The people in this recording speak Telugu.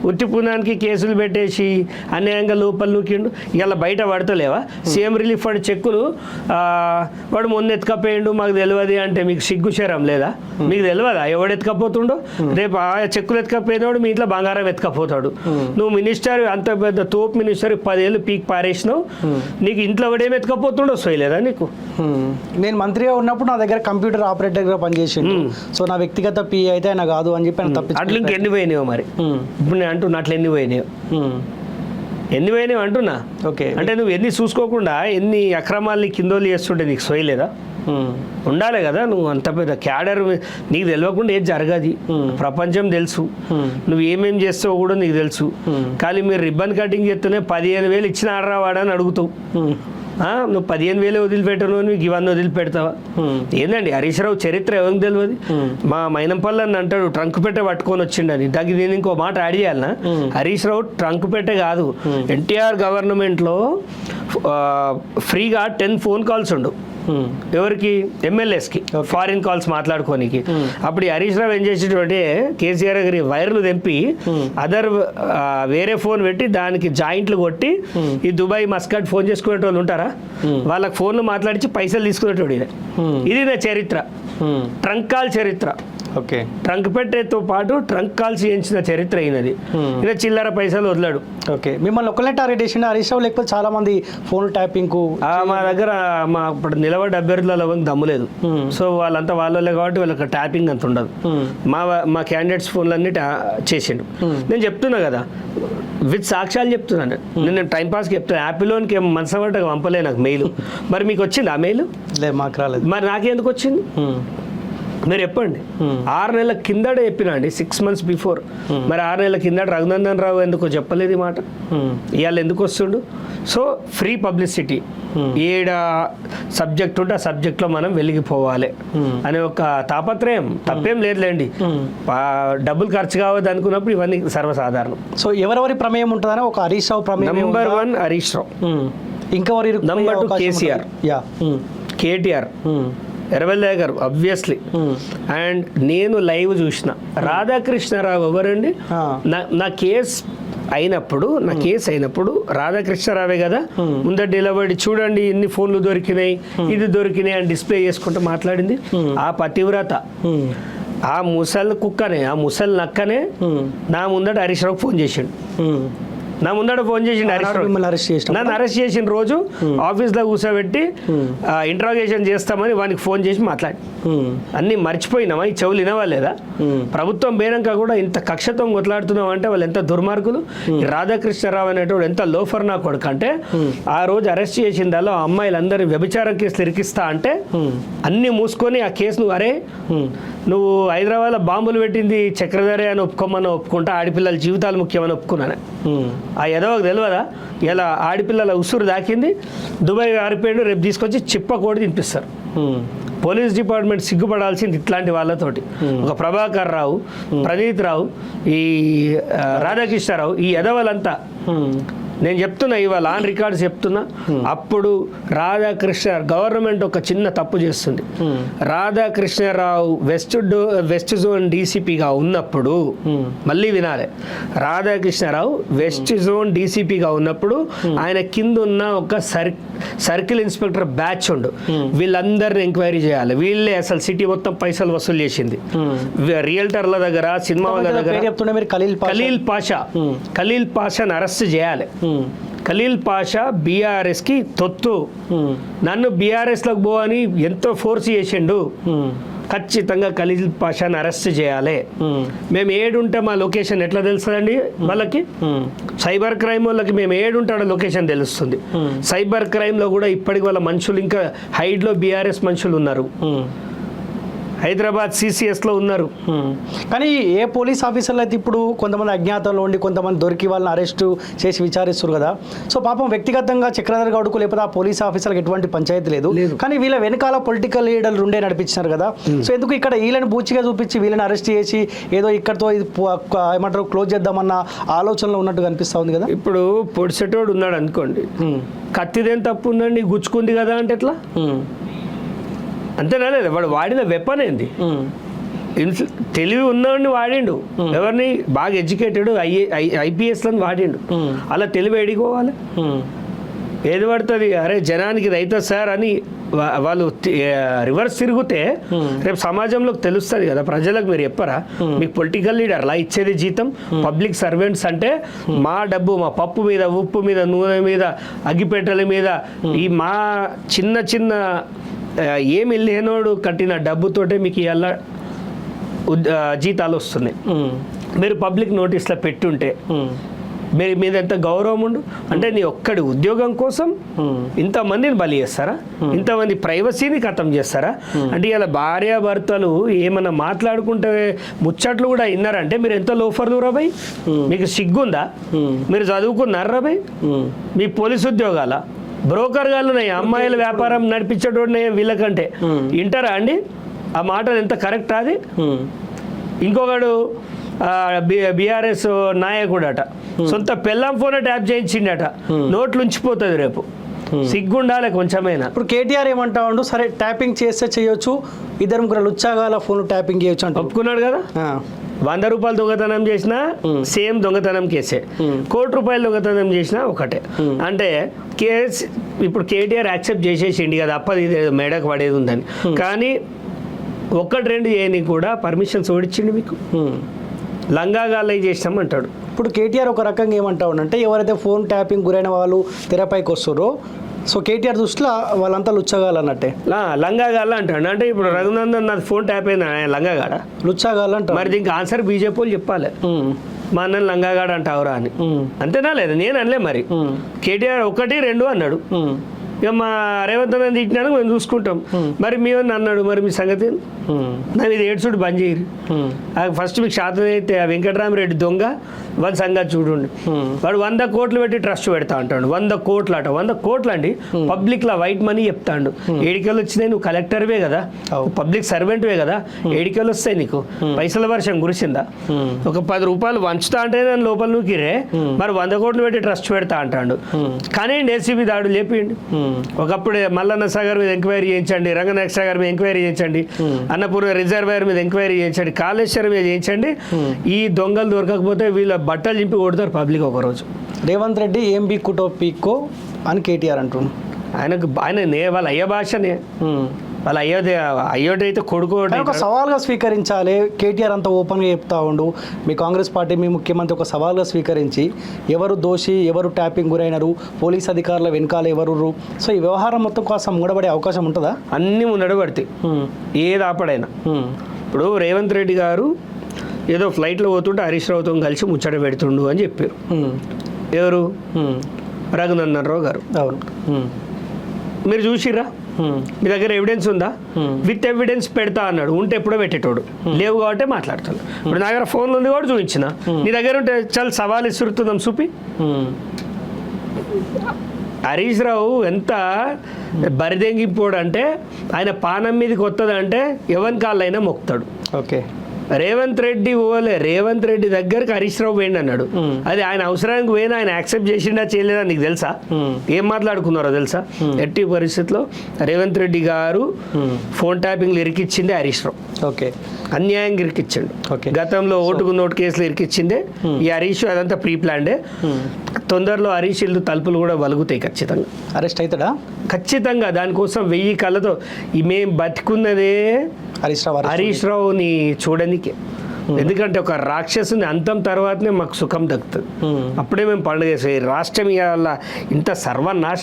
ఉట్టి పునానికి కేసులు పెట్టేసి అన్యాయంగా లోపల నూకిండు. ఇలా బయట పడతలేవా? సీఎం రిలీఫ్ ఫండ్ చెక్కులు వాడు మొన్న ఎత్తుకపోయిండు మాకు తెలియదు అంటే మీకు సిగ్గు శరం లేదా? మీకు తెలియదా ఎవడు ఎత్తుకపోతుండో? రేపు ఆ చెక్కులు ఎత్తుకపోయినోడు మీ ఇంట్లో బంగారం ఎత్తుకపోతాడు. నువ్వు మినిస్టర్ అంత పెద్ద తోపు మినిస్టర్ 10 ఏళ్ళు పీక్ పారేసినావు, నీకు ఇంట్లో వాడేమి ఎత్తుకపోతుండో సోయలేదా నీకు? నేను మంత్రిగా ఉన్నప్పుడు నా దగ్గర కంప్యూటర్ ఆపరేటర్గా పనిచేసిండు. సో నా వ్యక్తిగత పి అయితే ఆయన కాదు అని చెప్పి ఆయన తప్పి అట్లా ఇంకెన్ని పోయినాయో మరి. ఇప్పుడు నేను అంటున్నా అట్లా ఎన్ని పోయినాయో అంటున్నా. ఓకే, అంటే నువ్వు ఎన్ని చూసుకోకుండా ఎన్ని అక్రమాలని కిందోలు చేస్తుంటే నీకు సోయలేదా? ఉండాలి కదా. నువ్వు అంత పెద్ద క్యాడర్ నీకు తెలియకుండా ఏది జరగదు. ప్రపంచం తెలుసు, నువ్వు ఏమేం చేస్తావో కూడా నీకు తెలుసు. కానీ మీరు రిబ్బన్ కటింగ్ చేస్తూనే 15,000 ఇచ్చిన ఆర్డర్ వాడని అడుగుతావు. నువ్వు 15,000 వదిలిపెట్టను, నీకు ఇవన్నీ వదిలిపెడతావా? ఏందండి హరీష్ రావు చరిత్ర ఎవరికి తెలియదు? మా మైనంపల్లి అని అంటాడు ట్రంక్ పెట్టే పట్టుకొని వచ్చిండని. దానికి నేను ఇంకో మాట యాడ్ చేయాలనా? హరీష్ రావు ట్రంక్ పెట్టే కాదు, ఎన్టీఆర్ గవర్నమెంట్లో ఫ్రీగా 10 ఫోన్ కాల్స్ ఉండు. ఎవరికి? ఎమ్మెల్యేస్కి ఫారిన్ కాల్స్ మాట్లాడుకోనికి. అప్పుడు హరీష్ రావు ఏం చేసేటంటే కేసీఆర్ గారి వైర్లు తెంపి వేరే ఫోన్ పెట్టి దానికి జాయింట్లు కొట్టి ఈ దుబాయ్ మస్కట్ ఫోన్ చేసుకునే వాళ్ళు ఉంటారా, వాళ్ళకి ఫోన్లు మాట్లాడించి పైసలు తీసుకునేటోడు. ఇది నా చరిత్ర, ట్రంక్ కాల్ చరిత్ర. ఓకే, ట్రంక్ పెట్టేతో పాటు ట్రంక్ కాల్స్ చేయించిన చరిత్ర అయినది. ఇలా చిల్లర పైసలు వదిలాడు. ఓకే, మిమ్మల్ని ఒక్కలే టార్గెట్ చేసిండు హరీష్ రావు లేకపోతే చాలా మంది ఫోన్ ట్యాపింగ్? మా దగ్గర మా ఇప్పుడు నిలబడి అభ్యర్థులలో దమ్ములేదు. సో వాళ్ళంతా వాళ్ళే కాబట్టి వాళ్ళకి ట్యాపింగ్ అంత ఉండదు. మా క్యాండిడేట్స్ ఫోన్లన్నీ చేసిండు. నేను చెప్తున్నా కదా, విత్ సాక్ష్యాలు చెప్తున్నాను. నేను టైంపాస్కి చెప్తాను. యాపిల్లోనికి మనసపడ్డగా పంపలే నాకు మెయిల్. మరి మీకు వచ్చింది ఆ మెయిల్? లేదు, మాకు రాలేదు. మరి నాకెందుకు వచ్చింది మీరు చెప్పండి. 6 నెలల కిందడే చెప్పినా అండి, 6 months బిఫోర్. మరి 6 నెలల కిందట రఘునందన్ రావు ఎందుకో చెప్పలేదు ఈ మాట? ఇవాళ ఎందుకు వస్తుండు? సో ఫ్రీ పబ్లిసిటీ, ఏడ సబ్జెక్ట్ ఉంటే ఆ సబ్జెక్ట్లో మనం వెలిగిపోవాలి అనే ఒక తాపత్రయం. తప్పేం లేదులేండి, డబ్బులు ఖర్చు కావద్దు అనుకున్నప్పుడు ఇవన్నీ సర్వసాధారణం. సో ఎవరెవరి ప్రమేయం ఉంటుందని ఒక హరీష్ రావు ప్రమేయం. నెంబర్ 1 హరీష్ రావు, ఇంకా నెంబర్ 2 కేసీఆర్, కేటీఆర్, ఎర్రవెల్లయ్య గారు ఆబ్వియస్లీ. అండ్ నేను లైవ్ చూసిన రాధాకృష్ణరావు ఎవరండి? నా కేసు అయినప్పుడు రాధాకృష్ణరావే కదా ముందర నిలబడి చూడండి ఎన్ని ఫోన్లు దొరికినాయి, ఇది దొరికినాయి అని డిస్ప్లే చేసుకుంటూ మాట్లాడింది. ఆ పతివ్రత, ఆ ముసలి కుక్కనే, ఆ ముసలి నక్కనే నా ముందట హరీష్ రావు ఫోన్ చేసిండు. నన్ను అరెస్ట్ చేసిన రోజు ఆఫీస్లో కూర్చోబెట్టి ఇంట్రాగేషన్ చేస్తామని వానికి ఫోన్ చేసి మాట్లాడి అన్నీ మర్చిపోయినామా? ఈ చెవులు వినవాలేదా? ప్రభుత్వం పోయినాక కూడా ఇంత కక్షతో కొట్లాడుతున్నాం అంటే వాళ్ళు ఎంత దుర్మార్గులు. రాధాకృష్ణరావు అనేటోడు ఎంత లోఫర్ నా కొడుకు అంటే, ఆ రోజు అరెస్ట్ చేసిన దానిలో అమ్మాయిలందరూ వ్యభిచారం కేసులు ఇరికిస్తా అంటే అన్ని మూసుకొని ఆ కేసు నువ్వు హైదరాబాద్లో బాంబులు పెట్టింది చక్రధరే అని ఒప్పుకుంటా ఆడపిల్లల జీవితాలు ముఖ్యమని ఒప్పుకున్నాను. ఆ ఎదవకు తెలియదా ఇలా ఆడపిల్లల ఉసురు దాకింది, దుబాయ్ ఆరిపోయాడు, రేపు తీసుకొచ్చి చిప్పకోడి తినిపిస్తారు. పోలీస్ డిపార్ట్మెంట్ సిగ్గుపడాల్సింది ఇట్లాంటి వాళ్ళతోటి. ఒక ప్రభాకర్ రావు, ప్రణీత్ రావు, ఈ రాధాకృష్ణరావు, ఈ ఎదవలంతా నేను చెప్తున్నా, ఇవాళ ఆన్ రికార్డ్స్ చెప్తున్నా. అప్పుడు రాధాకృష్ణ గవర్నమెంట్ ఒక చిన్న తప్పు చేస్తుంది. రాధాకృష్ణరావు వెస్ట్ జోన్ డీసీపీగా ఉన్నప్పుడు, మళ్ళీ వినాలి, రాధాకృష్ణరావు వెస్ట్ జోన్ డీసీపీగా ఉన్నప్పుడు ఆయన కింద ఉన్న ఒక సర్కిల్ ఇన్స్పెక్టర్ బ్యాచ్ ఉండు. వీళ్ళందరిని ఎంక్వైరీ చేయాలి. వీళ్ళే అసలు సిటీ మొత్తం పైసలు వసూలు చేసింది. రియల్టర్ల దగ్గర, సినిమా వాళ్ళ దగ్గర. ఖలీల్ పాషాని అరెస్ట్ చేయాలి. ఖలీల్ పాషా బీఆర్ఎస్కి తొత్తు. నన్ను బీఆర్ఎస్లోకి పో అని ఎంతో ఫోర్స్ చేసిండు. ఖచ్చితంగా ఖలీల్ పాషాని అరెస్ట్ చేయాలి. మేము ఏడుంటే మా లొకేషన్ ఎట్లా తెలుస్తుందండి వాళ్ళకి? సైబర్ క్రైమ్ వాళ్ళకి మేము ఏడుంటాడో లొకేషన్ తెలుస్తుంది. సైబర్ క్రైమ్లో కూడా ఇప్పటికి వాళ్ళ మనుషులు ఇంకా హైడ్లో బీఆర్ఎస్ మనుషులు ఉన్నారు. హైదరాబాద్ సిసిఎస్లో ఉన్నారు. కానీ ఏ పోలీస్ ఆఫీసర్లు అయితే ఇప్పుడు కొంతమంది అజ్ఞాతంలో ఉండి కొంతమంది దొరికి వాళ్ళని అరెస్టు చేసి విచారిస్తారు కదా. సో పాపం వ్యక్తిగతంగా చక్రధర్ గౌడ్కు లేకపోతే ఆ పోలీస్ ఆఫీసర్లకు ఎటువంటి పంచాయతీ లేదు. కానీ వీళ్ళ వెనకాల పొలిటికల్ లీడర్లు ఉండే నడిపించినారు కదా. సో ఎందుకు ఇక్కడ వీళ్ళని బూచిగా చూపించి వీళ్ళని అరెస్ట్ చేసి ఏదో ఇక్కడతో ఏమంటారు క్లోజ్ చేద్దామన్న ఆలోచనలో ఉన్నట్టు కనిపిస్తూ ఉంది కదా. ఇప్పుడు పొడిసెటోడు ఉన్నాడు అనుకోండి, కత్తిదేం తప్పు ఉందండి, గుచ్చుకుంది కదా అంటే ఎట్లా? అంతేనా లేదా? వాడు వాడిన వెపన్ ఏంది? తెలివి ఉన్నవాడిని వాడిండు, ఎవరిని బాగా ఎడ్యుకేటెడ్ ఐపీఎస్లను వాడిండు. అలా తెలివి ఎడిపోవాలి, ఏది పడుతుంది అరే జనానికి రైతా సార్ అని వాళ్ళు రివర్స్ తిరిగితే రేపు సమాజంలోకి తెలుస్తుంది కదా, ప్రజలకు మీరు చెప్పరా మీకు పొలిటికల్ లీడర్ అలా ఇచ్చేది జీతం, పబ్లిక్ సర్వెంట్స్ అంటే మా డబ్బు మా పప్పు మీద ఉప్పు మీద నూనె మీద అగ్గిపెట్టెల మీద ఈ మా చిన్న చిన్న ఏమి లేనోడు కట్టిన డబ్బుతోటే మీకు ఇలా జీతాలు వస్తున్నాయి. మీరు పబ్లిక్ నోటీస్లో పెట్టుంటే మీరు మీద ఎంత గౌరవం ఉండు, అంటే నీ ఒక్కడి ఉద్యోగం కోసం ఇంతమందిని బలి చేస్తారా, ఇంతమంది ప్రైవసీని ఖతం చేస్తారా? అంటే ఇలా భార్యాభర్తలు ఏమన్నా మాట్లాడుకుంటే ముచ్చట్లు కూడా విన్నారంటే మీరు ఎంత లోఫర్లు రాబాయ్, మీకు సిగ్గుందా? మీరు చదువుకున్నారు రాబాయ్, మీ పోలీసు ఉద్యోగాల బ్రోకర్ గాళ్ళు అమ్మాయిల వ్యాపారం నడిపించేటోడు వీళ్ళకంటే వింటారా అండి? ఆ మాట ఎంత కరెక్ట్ అది? ఇంకొకడు బీఆర్ఎస్ నాయకుడట, సొంత పెళ్ళాం ఫోనే ట్యాప్ చేయించిండట, నోట్లు ఉంచిపోతుంది రేపు. సిగ్గుండాలి కొంచెమైనా. ఇప్పుడు కేటీఆర్ ఏమంటా ఉండు, సరే ట్యాపింగ్ చేస్తే చేయొచ్చు, ఇద్దరు ముగ్గురు లుచ్చాగాల ఫోన్ ట్యాపింగ్ చేయొచ్చు అంటే ఒప్పుకున్నాడు కదా. 100 రూపాయలు దొంగతనం చేసినా సేమ్ దొంగతనం కేసే, ₹1,00,00,000 దొంగతనం చేసినా ఒకటే. అంటే కేసు ఇప్పుడు కేటీఆర్ యాక్సెప్ట్ చేసేసిండి కదా, అప్పది మెడకు పడేది ఉందని. కానీ 1-2 చేయని కూడా పర్మిషన్స్ ఓడిచ్చిండి మీకు, లంగాగాళ్ళై చేస్తామంటాడు. ఇప్పుడు కేటీఆర్ ఒక రకంగా ఏమంటా ఉండంటే ఎవరైతే ఫోన్ ట్యాపింగ్ గురైన వాళ్ళు తెరపైకి వస్తారో, సో కేటీఆర్ దృష్టిలో వాళ్ళంతా లుచ్చగాలన్నట్టే, లంగాగాళ్ళ అంటాడు. అంటే ఇప్పుడు రఘునందన్ నాది ఫోన్ ట్యాప్ అయింది లంగాగాడ, లుచ్చగాళ్ళ అంటారు. మరి దీనికి ఆన్సర్ బీజేపీ వాళ్ళు చెప్పాలి, మా అన్న లంగాగాడ అంటావురా అని. అంతేనా లేదా? నేను అనలే మరి. కేటీఆర్ 1-2 అన్నాడు, ఇక మా రేవంత్ అన్న తిట్టినాను మేము చూసుకుంటాం. మరి మేము అన్నాడు, మరి మీ సంగతి నా ఇది ఏడ్చుడు బంద్ చేయరు. ఫస్ట్ మీకు శాతం అయితే ఆ వెంకటరామరెడ్డి దొంగ వాళ్ళ సంగతి చూడండి. వాడు 100 కోట్లు పెట్టి ట్రస్ట్ పెడతా అంటాడు. 100 కోట్లు అట, 100 కోట్లు అండి పబ్లిక్లో వైట్ మనీ చెప్తాడు. ఏడికెళ్ళి వచ్చినాయి, నువ్వు కలెక్టర్వే కదా, పబ్లిక్ సర్వెంట్వే కదా, ఏడికెళ్ళి వస్తాయి నీకు? పైసల వర్షం కురిసిందా? ఒక 10 రూపాయలు వంచుతా అంటే దాని లోపల నువ్వుకిరే, మరి 100 కోట్లు పెట్టి ట్రస్ట్ పెడతా అంటాడు. కానీ ఏసీబీ దాడు లేపియండి. ఒకప్పుడు మల్లన్న సాగర్ మీద ఎంక్వైరీ చేయించండి, రంగనాయక సాగర్ మీద ఎంక్వైరీ చేయించండి, అన్నపూర్ణ రిజర్వాయర్ మీద ఎంక్వైరీ చేయించండి, కాళేశ్వరం మీద చేయించండి. ఈ దొంగలు దొరకకపోతే వీళ్ళ బట్టలు చింపి కొడతారు పబ్లిక్ ఒకరోజు. రేవంత్ రెడ్డి ఏం పీక్కుటో పీక్కో అని కేటీఆర్ అంటున్నాడు. ఆయన వాళ్ళ అయ్య భాషనే, వాళ్ళ అయ్యోటైతే కొడుకు ఒక సవాల్గా స్వీకరించాలి. కేటీఆర్ అంతా ఓపెన్గా చెప్తా ఉండు, మీ కాంగ్రెస్ పార్టీ మీ ముఖ్యమంత్రి ఒక సవాల్గా స్వీకరించి ఎవరు దోషి, ఎవరు ట్యాపింగ్ గురైనరు, పోలీస్ అధికారుల వెనకాల ఎవరు, సో ఈ వ్యవహారం మొత్తం కోసం ముడబడే అవకాశం ఉంటుందా? అన్నీ మున్నడబడతాయి, ఏది ఆపడైనా. ఇప్పుడు రేవంత్ రెడ్డి గారు ఏదో ఫ్లైట్లో పోతుంటే హరీష్ రావుతో కలిసి ముచ్చట పెడుతుండు అని చెప్పారు. ఎవరు? రఘునందన్ రావు గారు. అవును, మీరు చూసిర్రా? మీ దగ్గర ఎవిడెన్స్ ఉందా? విత్ ఎవిడెన్స్ పెడతా అన్నాడు, ఉంటే ఎప్పుడో పెట్టేటోడు, లేవు కాబట్టి మాట్లాడుతాడు. ఇప్పుడు నా దగ్గర ఫోన్లు ఉంది కూడా చూపించిన, నీ దగ్గర ఉంటే చాలా సవాల్ ఇసురుతుందాం చూపి. హరీష్ రావు ఎంత బరిదెంగిపోడు అంటే ఆయన పానం మీదకి వస్తుందంటే ఎవరి కాళ్ళైనా మొక్కుతాడు. ఓకే, రేవంత్ రెడ్డి పోలే, రేవంత్ రెడ్డి దగ్గరకు హరీష్ రావు పోయింది అన్నాడు. అది ఆయన అవసరానికి పోయినా ఆయన యాక్సెప్ట్ చేసిండా చేయలేదా నీకు తెలుసా? ఏం మాట్లాడుకున్నారో తెలుసా? ఎట్టి పరిస్థితిలో రేవంత్ రెడ్డి గారు ఫోన్ ట్యాపింగ్లు ఇరికిచ్చిందే హరీష్ రావు. ఓకే, అన్యాయంగా ఇరికిచ్చాడు. గతంలో ఓటుకు నోటు కేసులు ఇరికిచ్చిందే ఈ హరీష్. అదంతా ప్రీ ప్లాన్డే. తొందరలో హరీష్ ఇల్లు తలుపులు కూడా వలుగుతాయి ఖచ్చితంగా. అరెస్ట్ అవుతాడా? ఖచ్చితంగా. దానికోసం 1000 కళ్ళతో మేము బతికున్నదే హరీష్ రావుని చూడనికే. ఎందుకంటే ఒక రాక్షసుని అంతం తర్వాతనే మాకు సుఖం దక్కుతుంది. అప్పుడే మేము పండుగ రాష్ట్రం ఇవాళ ఇంత సర్వనాశనం